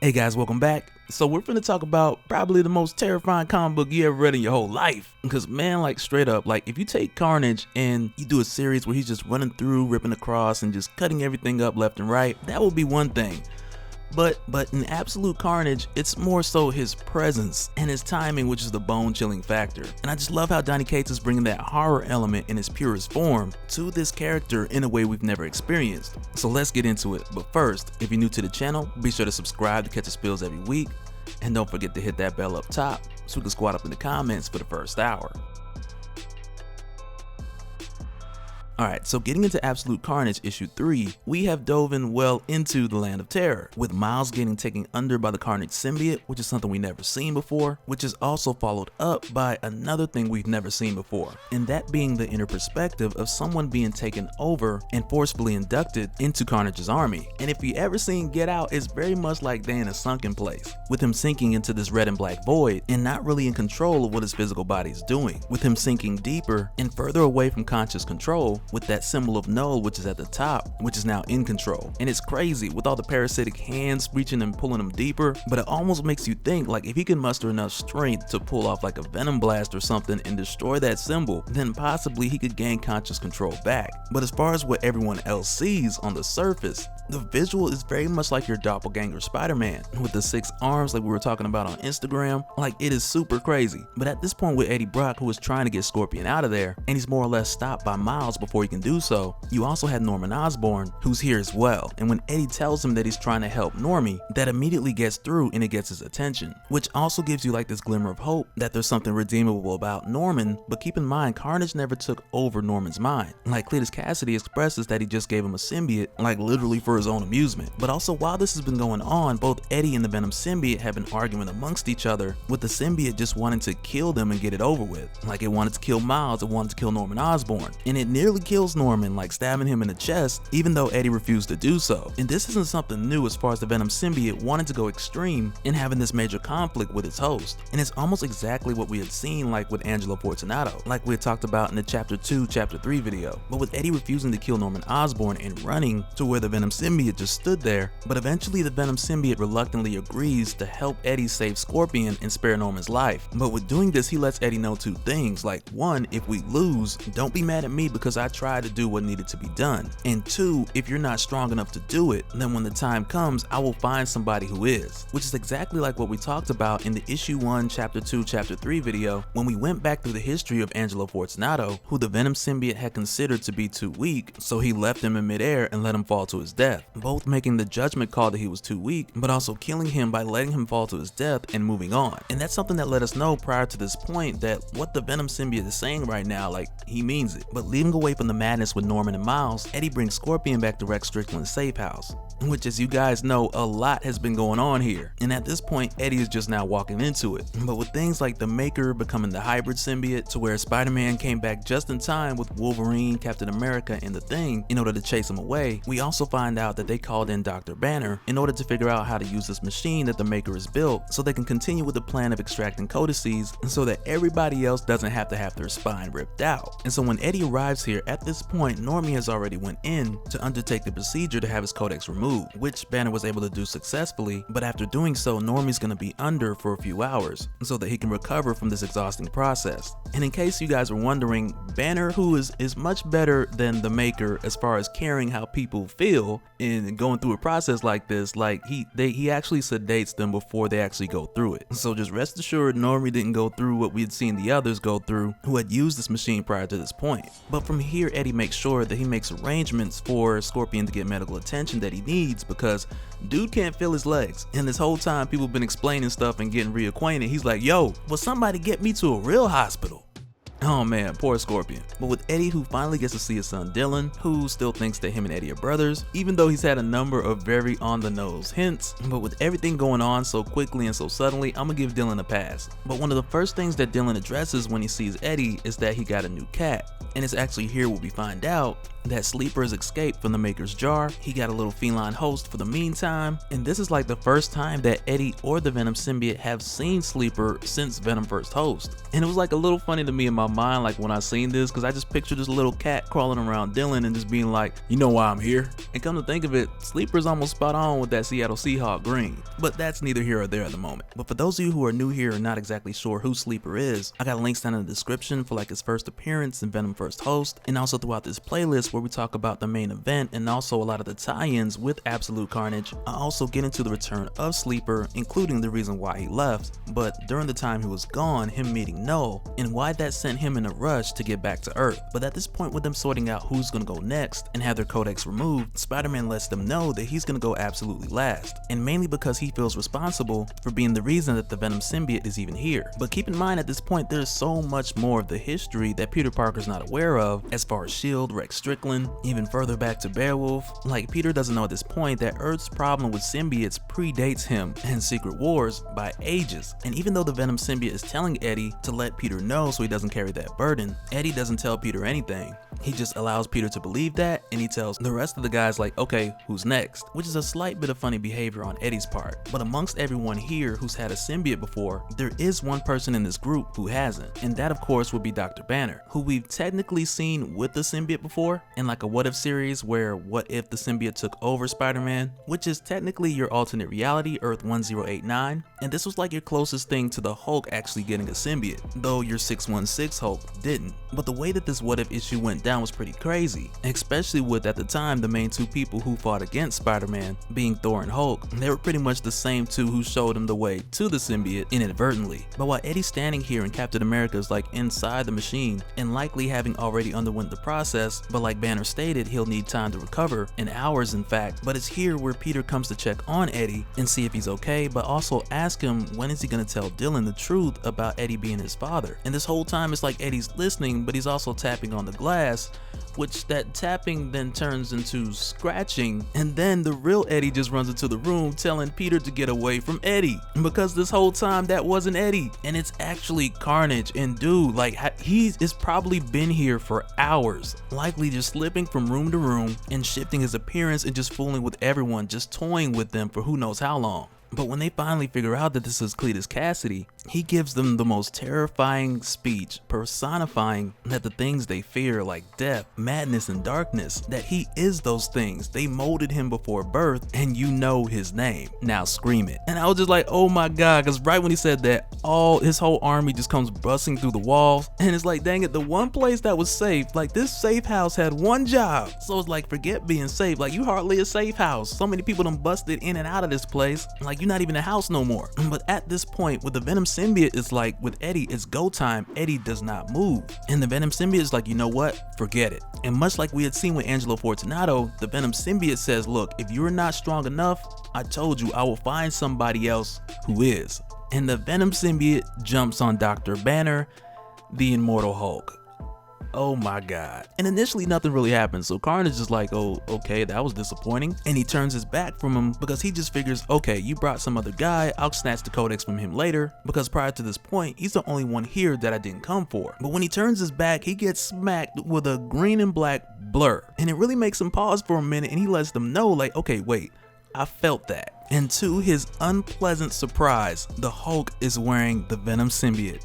Hey guys, welcome back. So we're finna talk about probably the most terrifying comic book you ever read in your whole life. Because man, like straight up, like if you take Carnage and you do a series where he's just running through, ripping across, and just cutting everything up left and right, that would be one thing. But in Absolute Carnage, it's more so his presence and his timing, which is the bone-chilling factor. And I just love how Donny Cates is bringing that horror element in its purest form to this character in a way we've never experienced. So let's get into it. But first, if you're new to the channel, be sure to subscribe to catch the spills every week. And don't forget to hit that bell up top so we can squat up in the comments for the first hour. Alright, so getting into Absolute Carnage issue 3, we have dove in well into the land of terror, with Miles getting taken under by the Carnage symbiote, which is something we've never seen before, which is also followed up by another thing we've never seen before, and that being the inner perspective of someone being taken over and forcefully inducted into Carnage's army. And if you ever seen Get Out, it's very much like they in a sunken place, with him sinking into this red and black void and not really in control of what his physical body is doing, with him sinking deeper and further away from conscious control, with that symbol of Knull, which is at the top, which is now in control. And it's crazy with all the parasitic hands reaching and pulling him deeper, but it almost makes you think like if he can muster enough strength to pull off like a Venom blast or something and destroy that symbol, then possibly he could gain conscious control back. But as far as what everyone else sees on the surface, the visual is very much like your doppelganger Spider-Man with the 6 arms like we were talking about on Instagram. Like, it is super crazy. But at this point with Eddie Brock, who is trying to get Scorpion out of there, and he's more or less stopped by Miles before he can do so, you also had Norman Osborn, who's here as well. And when Eddie tells him that he's trying to help Normie, that immediately gets through and it gets his attention, which also gives you like this glimmer of hope that there's something redeemable about Norman. But keep in mind, Carnage never took over Norman's mind. Like Cletus Cassidy expresses that he just gave him a symbiote, like literally for his own amusement. But also, while this has been going on, both Eddie and the Venom symbiote have been arguing amongst each other, with the symbiote just wanting to kill them and get it over with. Like it wanted to kill Miles, it wanted to kill Norman Osborn, and it nearly kills Norman, like stabbing him in the chest, even though Eddie refused to do so. And this isn't something new as far as the Venom symbiote wanting to go extreme and having this major conflict with its host. And it's almost exactly what we had seen like with Angelo Fortunato, like we had talked about in the chapter 2, chapter 3 video. But with Eddie refusing to kill Norman Osborn and running to where the Venom symbiote just stood there, but eventually the Venom symbiote reluctantly agrees to help Eddie save Scorpion and spare Norman's life. But with doing this, he lets Eddie know 2 things, like 1, if we lose, don't be mad at me because I tried to do what needed to be done, and 2, if you're not strong enough to do it, then when the time comes, I will find somebody who is. Which is exactly like what we talked about in the issue 1, chapter 2, chapter 3 video, when we went back through the history of Angelo Fortunato, who the Venom symbiote had considered to be too weak, so he left him in midair and let him fall to his death, both making the judgment call that he was too weak, but also killing him by letting him fall to his death and moving on. And that's something that let us know prior to this point that what the Venom symbiote is saying right now, like, he means it. But leaving away from the madness with Norman and Miles, Eddie brings Scorpion back to Rex Strickland's safe house, which, as you guys know, a lot has been going on here. And at this point, Eddie is just now walking into it. But with things like the Maker becoming the hybrid symbiote, to where Spider-Man came back just in time with Wolverine, Captain America, and the Thing in order to chase him away, we also find out that they called in Dr. Banner in order to figure out how to use this machine that the Maker has built so they can continue with the plan of extracting codices so that everybody else doesn't have to have their spine ripped out. And so when Eddie arrives here, at this point, Normie has already went in to undertake the procedure to have his codex removed, which Banner was able to do successfully. But after doing so, Normie's going to be under for a few hours so that he can recover from this exhausting process. And in case you guys were wondering, Banner, who is much better than the Maker as far as caring how people feel and going through a process like this, like he actually sedates them before they actually go through it. So just rest assured, Normie didn't go through what we had seen the others go through who had used this machine prior to this point. But from here, Eddie makes sure that he makes arrangements for Scorpion to get medical attention that he needs, because dude can't feel his legs. And this whole time people been explaining stuff and getting reacquainted, he's like, yo, will somebody get me to a real hospital? Oh man, poor Scorpion. But with Eddie, who finally gets to see his son Dylan, who still thinks that him and Eddie are brothers, even though he's had a number of very on-the-nose hints. But with everything going on so quickly and so suddenly, I'm gonna give Dylan a pass. But one of the first things that Dylan addresses when he sees Eddie is that he got a new cat. And it's actually here what we find out that Sleeper has escaped from the Maker's Jar. He got a little feline host for the meantime, and this is like the first time that Eddie or the Venom symbiote have seen Sleeper since Venom first host. And it was like a little funny to me in my mind, like when I seen this, because I just pictured this little cat crawling around Dylan and just being like, you know why I'm here? And come to think of it, Sleeper's almost spot on with that Seattle Seahawk green. But that's neither here or there at the moment. But for those of you who are new here and not exactly sure who Sleeper is, I got links down in the description for like his first appearance in Venom first host, and also throughout this playlist where we talk about the main event and also a lot of the tie-ins with Absolute Carnage. I also get into the return of Sleeper, including the reason why he left, but during the time he was gone, him meeting Knull, and why that sent him in a rush to get back to Earth. But at this point, with them sorting out who's gonna go next and have their codex removed, Spider-Man lets them know that he's gonna go absolutely last, and mainly because he feels responsible for being the reason that the Venom symbiote is even here. But keep in mind, at this point, there's so much more of the history that Peter Parker's not aware of, as far as S.H.I.E.L.D., Rex Strickland, even further back to Beowulf. Like, Peter doesn't know at this point that Earth's problem with symbiotes predates him and Secret Wars by ages. And even though the Venom symbiote is telling Eddie to let Peter know so he doesn't carry that burden, Eddie doesn't tell Peter anything. He just allows Peter to believe that, and he tells the rest of the guys like, okay, who's next? Which is a slight bit of funny behavior on Eddie's part. But amongst everyone here who's had a symbiote before, there is one person in this group who hasn't, and that of course would be Dr. Banner, who we've technically seen with the symbiote before in like a what if series where what if the symbiote took over Spider-Man, which is technically your alternate reality, Earth 1089, and this was like your closest thing to the Hulk actually getting a symbiote, though your 616 Hulk didn't. But the way that this what if issue went down was pretty crazy, especially with at the time the main two people who fought against Spider-Man being Thor and Hulk. They were pretty much the same two who showed him the way to the symbiote inadvertently. But while Eddie's standing here and Captain America is like inside the machine and likely having already underwent the process, but like Banner stated, he'll need time to recover, in hours in fact. But it's here where Peter comes to check on Eddie and see if he's okay, but also ask him when is he gonna tell Dylan the truth about Eddie being his father. And this whole time it's like Eddie's listening, but he's also tapping on the glass, which that tapping then turns into scratching, and then the real Eddie just runs into the room telling Peter to get away from Eddie, because this whole time that wasn't Eddie and it's actually Carnage. And dude, like he's probably been here for hours, likely just slipping from room to room and shifting his appearance and just fooling with everyone, just toying with them for who knows how long. But when they finally figure out that this is Cletus Cassidy, he gives them the most terrifying speech, personifying that the things they fear, like death, madness, and darkness, that he is those things. They molded him before birth, and you know his name. Now scream it. And I was just like, oh my god, because right when he said that, his whole army just comes busting through the walls, and it's like, dang it, the one place that was safe, like this safe house had one job. So it's like, forget being safe, like you hardly a safe house. So many people done busted in and out of this place, like you're not even a house no more. But at this point with the Venom symbiote, it's like with Eddie, it's go time. Eddie does not move, and the Venom symbiote is like, you know what, forget it. And much like we had seen with Angelo Fortunato, the Venom symbiote says, look, if you're not strong enough, I told you I will find somebody else who is. And the Venom symbiote jumps on Dr. Banner, the Immortal Hulk. Oh my god. And initially nothing really happens, so Carnage is like, oh okay, that was disappointing, and he turns his back from him because he just figures, okay, you brought some other guy, I'll snatch the codex from him later, because prior to this point he's the only one here that I didn't come for. But when he turns his back, he gets smacked with a green and black blur, and it really makes him pause for a minute, and he lets them know like, okay, wait, I felt that. And to his unpleasant surprise, the Hulk is wearing the Venom symbiote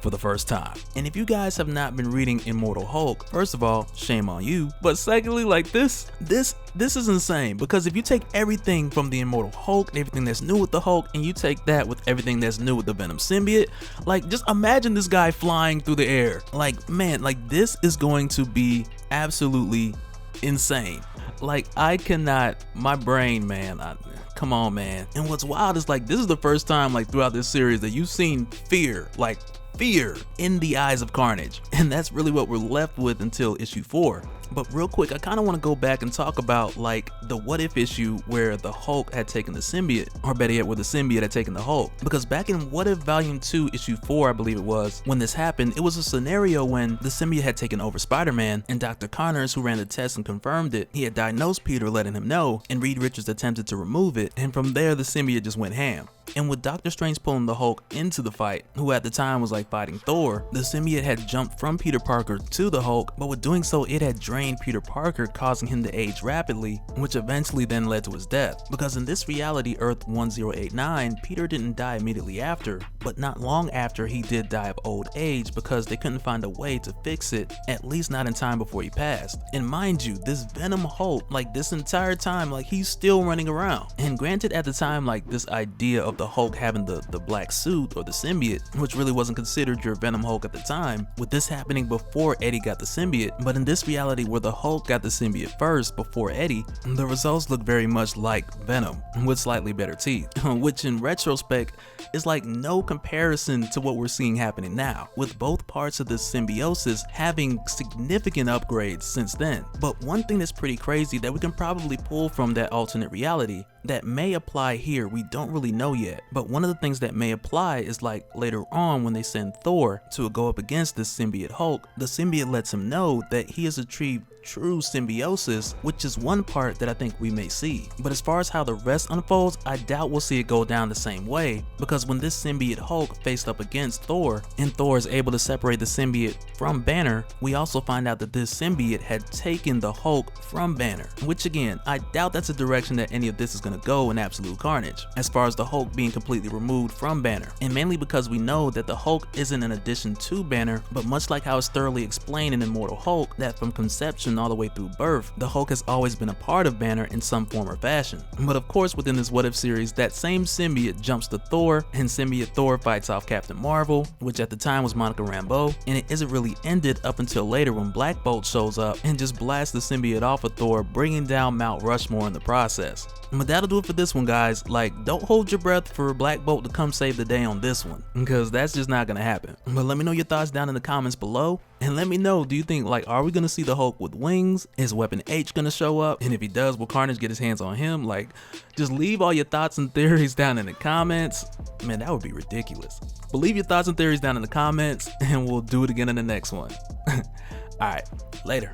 for the first time. And if you guys have not been reading Immortal Hulk, first of all, shame on you. But secondly, like this is insane, because if you take everything from the Immortal Hulk and everything that's new with the Hulk, and you take that with everything that's new with the Venom symbiote, like just imagine this guy flying through the air. Like, man, like this is going to be absolutely insane. Like, I cannot, my brain, man, come on, man. And what's wild is like, this is the first time like throughout this series that you've seen fear, like fear in the eyes of Carnage, and that's really what we're left with until issue 4. But real quick, I kind of want to go back and talk about like the what if issue where the Hulk had taken the symbiote, or better yet, where the symbiote had taken the Hulk. Because back in What If Volume 2 issue 4, I believe it was, when this happened, it was a scenario when the symbiote had taken over Spider-Man, and Dr. Connors, who ran the test and confirmed it, he had diagnosed Peter, letting him know, and Reed Richards attempted to remove it, and from there the symbiote just went ham. And with Doctor Strange pulling the Hulk into the fight, who at the time was like fighting Thor, the symbiote had jumped from Peter Parker to the Hulk, but with doing so it had drained Peter Parker, causing him to age rapidly, which eventually then led to his death. Because in this reality, Earth 1089, Peter didn't die immediately after, but not long after he did die of old age because they couldn't find a way to fix it, at least not in time before he passed. And mind you, this Venom Hulk, like this entire time, like he's still running around. And granted, at the time, like this idea of the Hulk having the black suit or the symbiote, which really wasn't considered your Venom Hulk at the time, with this happening before Eddie got the symbiote. But in this reality where the Hulk got the symbiote first before Eddie, the results look very much like Venom with slightly better teeth, which in retrospect is like no comparison to what we're seeing happening now, with both parts of this symbiosis having significant upgrades since then. But one thing that's pretty crazy that we can probably pull from that alternate reality that may apply here, we don't really know yet, but one of the things that may apply is like later on when they send Thor to go up against this symbiote Hulk, the symbiote lets him know that he has achieved true symbiosis, which is one part that I think we may see. But as far as how the rest unfolds, I doubt we'll see it go down the same way, because when this symbiote Hulk faced up against Thor, and Thor is able to separate the symbiote from Banner, we also find out that this symbiote had taken the Hulk from Banner, which again, I doubt that's a direction that any of this is going to go in Absolute Carnage, as far as the Hulk being completely removed from Banner, and mainly because we know that the Hulk isn't an addition to Banner, but much like how it's thoroughly explained in Immortal Hulk, that from conception all the way through birth, the Hulk has always been a part of Banner in some form or fashion. But of course, within this What If series, that same symbiote jumps to Thor, and symbiote Thor fights off Captain Marvel, which at the time was Monica Rambeau, and it isn't really ended up until later when Black Bolt shows up and just blasts the symbiote off of Thor, bringing down Mount Rushmore in the process. But that'll do it for this one, guys. Like, don't hold your breath for Black Bolt to come save the day on this one, because that's just not gonna happen. But let me know your thoughts down in the comments below, and let me know, do you think, like, are we gonna see the Hulk with wings? Is Weapon H gonna show up? And if he does, will Carnage get his hands on him? Like, just leave all your thoughts and theories down in the comments. Man, that would be ridiculous. But leave your thoughts and theories down in the comments, and we'll do it again in the next one. Alright, later.